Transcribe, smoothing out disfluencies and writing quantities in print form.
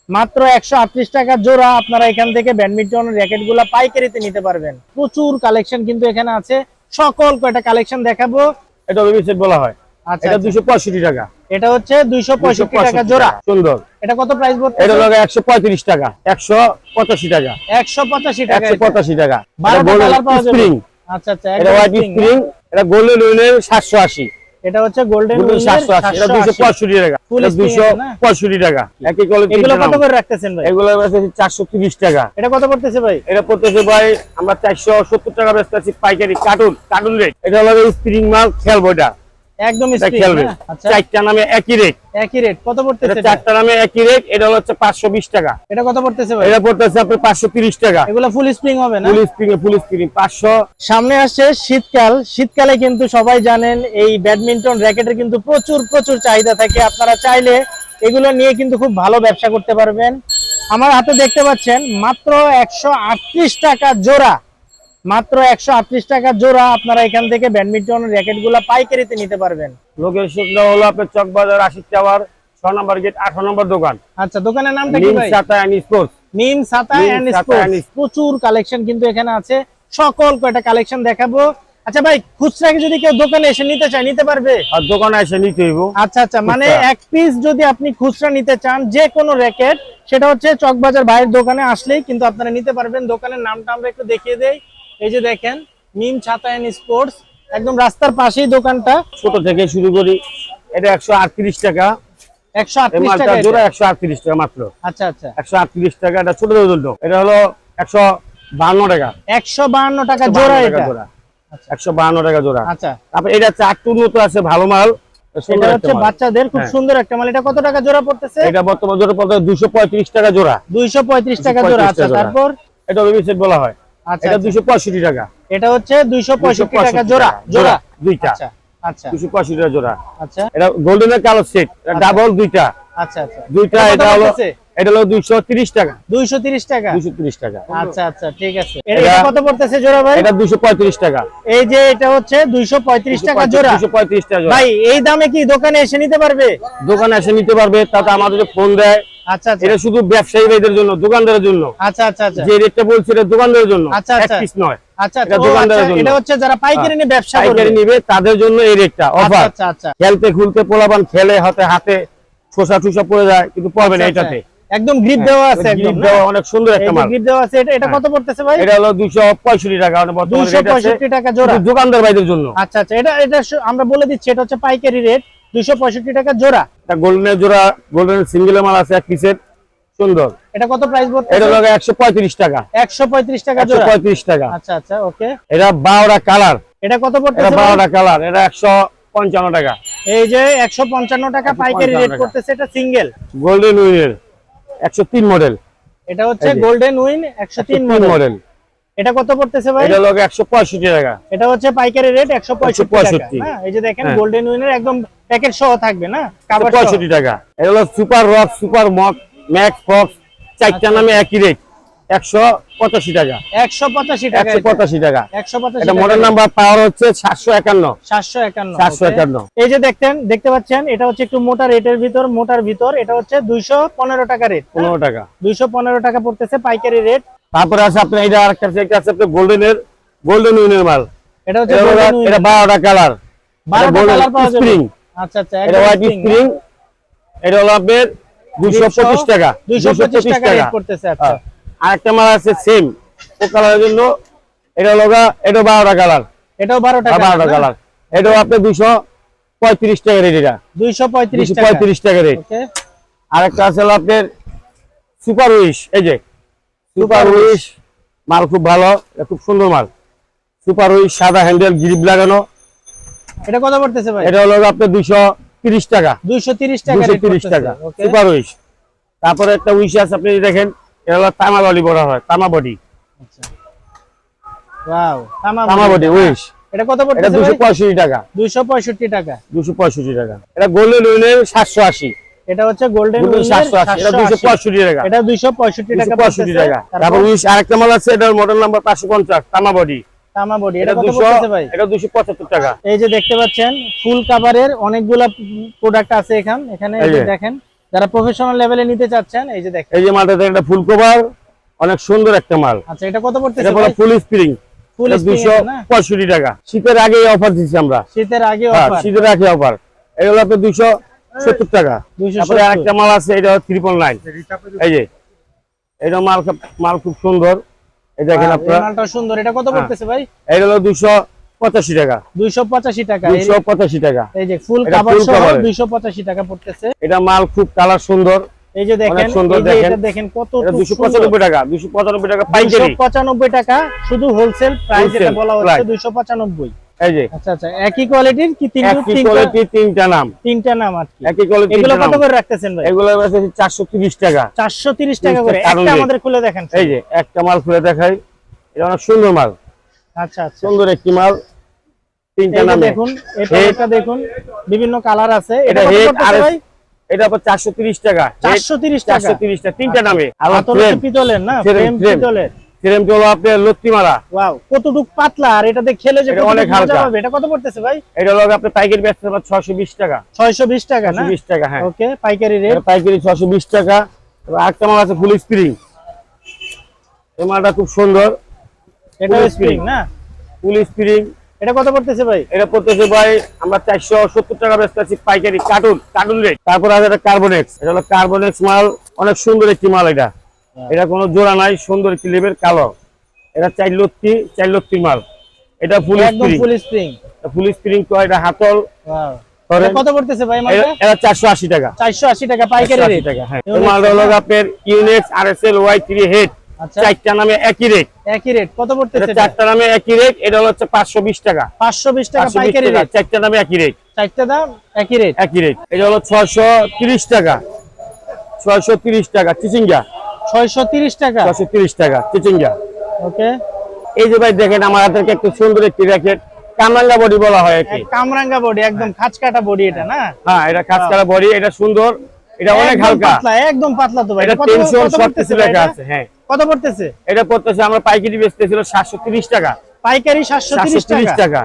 মাত্র 138 টাকা জোড়া আপনারা এখান থেকে ব্যাডমিন্টন র‍্যাকেটগুলো পাইকারিতে নিতে পারবেন। প্রচুর কালেকশন কিন্তু এখানে আছে, সকল কয়টা কালেকশন দেখাবো। এটা বেবি সেট বলা হয়। আচ্ছা, এটা 265 টাকা। এটা হচ্ছে 265 টাকা জোড়া। সুন্দর। এটা কত প্রাইস বলতে? এটা লাগে 135 টাকা, 185 টাকা, 185 টাকা, 185 টাকা। এটা কালার পাওয়া যাবে। স্প্রিং। আচ্ছা আচ্ছা, এটা হোয়াইট স্প্রিং, এটা গোল্ডেন উইনের 780। এটা হচ্ছে গোল্ডেন উইনের 780, এটা 265 টাকা, এটা 265 টাকা। একই কোয়ালিটি। এগুলো কত করে রাখতেছেন ভাই? এগুলো আছে 430 টাকা। এটা কত পড়তেছে ভাই? এটা পড়তেছে ভাই আমরা 470 টাকা বেচতেছি পাইকারি। Cartoon rate. এটা হলো স্প্রিং মাল, খেলবো এটা একদম স্প্রিং। আচ্ছা, চারটা নামে একই রেট। একই রেট কত পড়তেছে? এটা চারটা নামে একই রেট। এটা হচ্ছে 520 টাকা। এটা কত পড়তেছে ভাই? এটা পড়তেছে আপনার 530 টাকা। এগুলো ফুল স্প্রিং হবে না? ফুল স্প্রিং 500। সামনে আসছে শীতকাল। শীতকালে কিন্তু সবাই জানেন এই ব্যাডমিন্টন র‍্যাকেটের কিন্তু প্রচুর চাহিদা থাকে। আপনারা চাইলে এগুলো নিয়ে কিন্তু খুব ভালো ব্যবসা করতে পারবেন। আমার হাতে দেখতে পাচ্ছেন মাত্র 138 টাকা জোড়া। মাত্র 138 টাকা জোড়া আপনারা এখান থেকে ব্যাডমিন্টন র‍্যাকেটগুলো পাইকারিতে নিতে পারবেন। লোকেশনটা হলো আপনার চকবাজার, আশিক টাওয়ার, 6 নম্বর গেট, 18 নম্বর দোকান। আচ্ছা, দোকানের নামটা কি ভাই? নিম ছাতা এন্ড স্পোর্টস। নিম ছাতা এন্ড স্পোর্টস। প্রচুর কালেকশন কিন্তু এখানে আছে, সকল কয়টা কালেকশন দেখাবো। আচ্ছা ভাই, খুচরা যদি কেউ দোকানে এসে নিতে চায় নিতে পারবে? আর দোকানে এসে নিতে হইব। আচ্ছা আচ্ছা, মানে এক পিস যদি আপনি খুচরা নিতে চান যে কোনো র‍্যাকেট, সেটা হচ্ছে চকবাজার ভাইয়ের দোকানে আসলেই কিন্তু আপনারা নিতে পারবেন। দোকানের নামটা আমরা একটু দেখিয়ে দেই। এই যে দেখেন, নিম ছাতা এন্ড স্পোর্টস, একদম রাস্তার পাশেই দোকানটা। ছোট থেকে শুরু করি। এটা 138 টাকা। 138 টাকা জোড়া, 138 টাকা মাত্র। আচ্ছা আচ্ছা, 138 টাকা। এটা ছোট জন্য এটা হলো 152 টাকা। 152 টাকা জোড়া। এটা 152 টাকা জোড়া। আচ্ছা, তারপর এটা চারটুর মতো আছে, ভালো মাল। এটা হচ্ছে বাচ্চাদের খুব সুন্দর একটা মাল। এটা কত টাকা জোড়া পড়তেছে? এটা বর্তমান জোড়া পড়তে 235 টাকা জোড়া। 235 টাকা জোড়া। আচ্ছা, তারপর এটা বেবি সেট বলা হয়। আচ্ছা, এটা 265 টাকা। এটা হচ্ছে 265 টাকা জোড়া। জোড়া দুইটা। আচ্ছা আচ্ছা, 265 টাকা জোড়া। আচ্ছা, এটা গোল্ডেনের কালার সেট, এটা ডাবল দুইটা। আচ্ছা আচ্ছা, দুইটা। এটা হলো 230 টাকা। 230 টাকা। 230 টাকা। আচ্ছা আচ্ছা, ঠিক আছে। এটা কত পড়তেছে জোড়া ভাই? এটা 235 টাকা। এই যে এটা হচ্ছে 235 টাকা জোড়া। 235 টাকা জোড়া। ভাই এই দামে কি দোকানে এসে নিতে পারবে? দোকানে এসে নিতে পারবে, তাতে আমাদের ফোন দেয়। আচ্ছা আচ্ছা, এটা শুধু ব্যবসায়ী ভাইদের জন্য, দোকানদারের জন্য। আচ্ছা আচ্ছা আচ্ছা, যে রেটটা বলছি এটা দোকানদারের জন্য। আচ্ছা আচ্ছা, এক পিস নয়। আচ্ছা, এটা দোকানদারের জন্য। এটা হচ্ছে যারা পাইকারি নিয়ে ব্যবসা করবে, পাইকারি নিবে তাদের জন্য এই রেটটা অফার। আচ্ছা আচ্ছা, খেলতে খুলতে পোলাপান খেলে হাতে ছোসা পড়ে যায়, কিন্তু পড়বে না এটাতে। একদম গ্রিপ দেওয়া আছে, একদম দেওয়া, অনেক সুন্দর একটা মাল। গ্রিপ দেওয়া আছে। এটা কত পড়তেছে ভাই? এটা হলো 265 টাকা। বর্তমানে 265 টাকা জোড়া, দোকানদার ভাইদের জন্য। আচ্ছা আচ্ছা, এটা আমরা বলে দিচ্ছি, এটা হচ্ছে পাইকারি রেট 265 টাকা জোড়া। এটা গোল্ডেনের জোড়া, গোল্ডেনের সিঙ্গেল মাল আছে এক পিসের, সুন্দর। এটা কত প্রাইস পড়ছে? এটা হলো 135 টাকা। 135 টাকা জোড়া। 135 টাকা। আচ্ছা আচ্ছা, ওকে। এটা 12টা কালার। এটা কত পড়ছে? এটা 12টা কালার। এটা 155 টাকা। এই যে 155 টাকা পাইকারি রেট করতেছে। এটা সিঙ্গেল গোল্ডেন উইনের 103 মডেল। এটা হচ্ছে গোল্ডেন উইন 103 মডেল। এটা কত পড়তেছে ভাই? এটা হলো 165 টাকা। এটা হচ্ছে পাইকারি রেট 165 টাকা। হ্যাঁ, এই যে দেখেন গোল্ডেন উইনের একদম প্যাকেট সহ থাকবে না, কভার সহ। 65 টাকা। এটা হলো super rock, super mock, max Fox, চারটা নামে একই রেট 185 টাকা। 185 টাকা। 185 টাকা। 185 এটা মডেল নাম্বার পাওয়ার হচ্ছে 751। 751। এই যে দেখতে পাচ্ছেন, এটা হচ্ছে একটু মোটা রেটের ভিতর, মোটার ভিতর। এটা হচ্ছে 215 টাকা রেট। 15 টাকা। 215 টাকা পড়তেছে পাইকারি রেট। তারপরে আছে আপনার এটা আরেকটা আছে আপনার গোল্ডেন উইনের মাল। এটা হচ্ছে এটা 12টা কালার। 12টা কালার পাওয়া যাবে। আচ্ছা আচ্ছা, এটা হোয়াইট স্প্রিং। এটা হলো আপনার 225 টাকা। 225 টাকা রেট পড়তেছে। আচ্ছা, আরেকটা মাল আছে সেম ও কালারের জন্য। এটা হলো এটা 12টা কালার। এটাও 12টা কালার। এটাও আপনার 235 টাকা রেট। এটা 235 টাকা রেট। ওকে। আরেকটা আছে আপনার সুপার উইশ। এই যে সুপার উইশ মাল খুব ভালো, এটা খুব সুন্দর মাল। সুপার উইশ, সাদা হ্যান্ডেল, গ্রিপ লাগানো। এটা কত পড়তেছে ভাই? এটা হলো আপনার 230 টাকা। 230 টাকা রেট। 230 টাকা সুপার উইশ। তারপরে একটা উইশ আছে, আপনি দেখেন, এটা হলো তামা বডি বলা হয়, তামা বডি। আচ্ছা, ওয়াও, তামা বডি উইশ। এটা কত পড়তেছে? এটা 265 টাকা। 265 টাকা। 265 টাকা। এটা গোল্ডেন উইনের 780। এটা হচ্ছে গোল্ডেন উইনের 780। এটা 265 টাকা। এটা 265 টাকা পড়তেছে। তারপর উইশ আরেকটা মাল আছে, এটার মডেল নাম্বার 550, তামা বডি। তামা বডি। এটা কত পড়তেছে ভাই? এটা 275 টাকা। এই যে দেখতে পাচ্ছেন ফুল কভারের অনেকগুলা প্রোডাক্ট আছে এখানে। এই যে দেখেন, যারা প্রফেশনাল লেভেলে নিতে চাচ্ছেন এই যে দেখেন, এই যে মালটা দেখেন, এটা ফুল কভার, অনেক সুন্দর একটা মাল। আচ্ছা এটা কত পড়তেছে এটা ভাই? ফুল স্প্রিং, ফুল স্প্রিং না? 265 টাকা। শীতের আগে অফার দিচ্ছি আমরা, শীতের আগে হ্যাঁ অফার শীতের আগে অফার। এগুলো আপনার 270 টাকা। 270 তারপরে আরেকটা মাল আছে, এটা 999। এই যে এটা মাল খুব সুন্দর, এই দেখেন এই আপনারা, মালটা সুন্দর। এটা কত পড়তেছে ভাই? এটা হলো 285 টাকা। 285 টাকা। 285 টাকা। এই যে ফুল এটা কভার full সহ cover। 285 টাকা পড়তেছে। এটা মাল খুব কালার সুন্দর, এই যে দেখেন, অনেক সুন্দর। এই যে দেখেন এটা দেখেন কত এটা 295 টাকা। 295 টাকা পাইকারি। 295 টাকা শুধু হোলসেল প্রাইস, এটা Wholesale বলা হচ্ছে price। 295। এই যে আচ্ছা আচ্ছা, একই কোয়ালিটির কি একই কোয়ালিটি, তিনটা নাম, তিনটা নাম আর কি। একই কোয়ালিটি। এগুলো কত করে রাখতেছেন ভাই? এগুলো আছে 430 টাকা। 430 টাকা করে। কারণ একটা রেট। আমাদের খুলে দেখেন। এই যে একটা মাল খুলে দেখাই, এটা অনেক সুন্দর মাল, আচ্ছা আচ্ছা, সুন্দর একটি মাল, তিনটা এই যে নামে। দেখুন, এটা একটা দেখুন, বিভিন্ন কালার আছে। এটা এটা কত হেড পড়তেছে আর ভাই? এটা আবার 430 টাকা। 430 টাকা। 430 টাকা, তিনটা নামে। আর হাতল ফ্রেম, পিতলের না? Frame, frame frame. পিতলের। ফ্রেমটা হলো আপনার লত্তি মারা। ওয়াও, কতটুক পাতলা, আর এটাতে খেলে যে এটা কতটুক অনেক মজা হালকা। হবে। এটা কত পড়তেছে ভাই? এটা হলো আপনার পাইকারি বেচতে পারেন 620 টাকা। 620 টাকা না? 620 টাকা, হ্যাঁ। ওকে, পাইকারি রেট। এটা পাইকারি 620 টাকা। এবার আরেকটা মাল আছে ফুল স্প্রিং, এই মালটা খুব সুন্দর, এটা full স্প্রিং spring। না? ফুল স্প্রিং। এটা কত পড়তেছে ভাই? এটা পড়তেছে ভাই আমরা 470 টাকা বেচতেছি পাইকারি, কার্টুন রেট। তারপর আছে এটা কার্বনেক্স, এটা হলো কার্বনেক্স মাল, অনেক সুন্দর একটি মাল। এটা কোনো জোড়া নাই, সুন্দর একটি লেবেল, কালো। এটা 4 লত্তি মাল। এটা ফুল একদম স্প্রিং, ফুল স্প্রিং। ফুল স্প্রিং তো। এটা হাতল। ওয়াও, ধরেন, এটা কত পড়তেছে ভাই মালটা? এটা 480 টাকা। 480 টাকা পাইকারি 480 রেট। টাকা, হ্যাঁ। এই মালটা হলো আপনার ইউনিক্স আরএসএল Y3 হেড, আচ্ছা, চারটা নামে একই রেট। একই রেট। কত পড়তেছে এটা এটা? চারটা নামে একই রেট। এটা হচ্ছে 520 টাকা। 520 টাকা 520 পাইকারি টাকা, রেট। চারটা নামে একই রেট। চারটা দাম একই রেট। একই রেট। এটা হলো 630 টাকা। 630 টাকা চিচিঙ্গা। 630 টাকা। 630 টাকা চিচিঙ্গা। ওকে, এই যে ভাই দেখেন, আমার হাতের একটা সুন্দর একটি র্যাকেট, কামরাঙ্গা বডি বলা হয় একে। কামরাঙ্গা বডি, একদম খাঁচকাটা বডি এটা না? হ্যাঁ, এটা কাঁচকারা বডি, এটা সুন্দর, এটা অনেক একদম হালকা। পাতলা, একদম পাতলা তো ভাই। এটা কত টেনশন কত সব পড়তেছে কিছু ভাই লেখা এটা? আছে, হ্যাঁ। কত পড়তেছে? এটা পড়তেছে আমরা পাইকারি বেচতেছিল 730 টাকা। পাইকারি 730 730 টাকা। টাকা।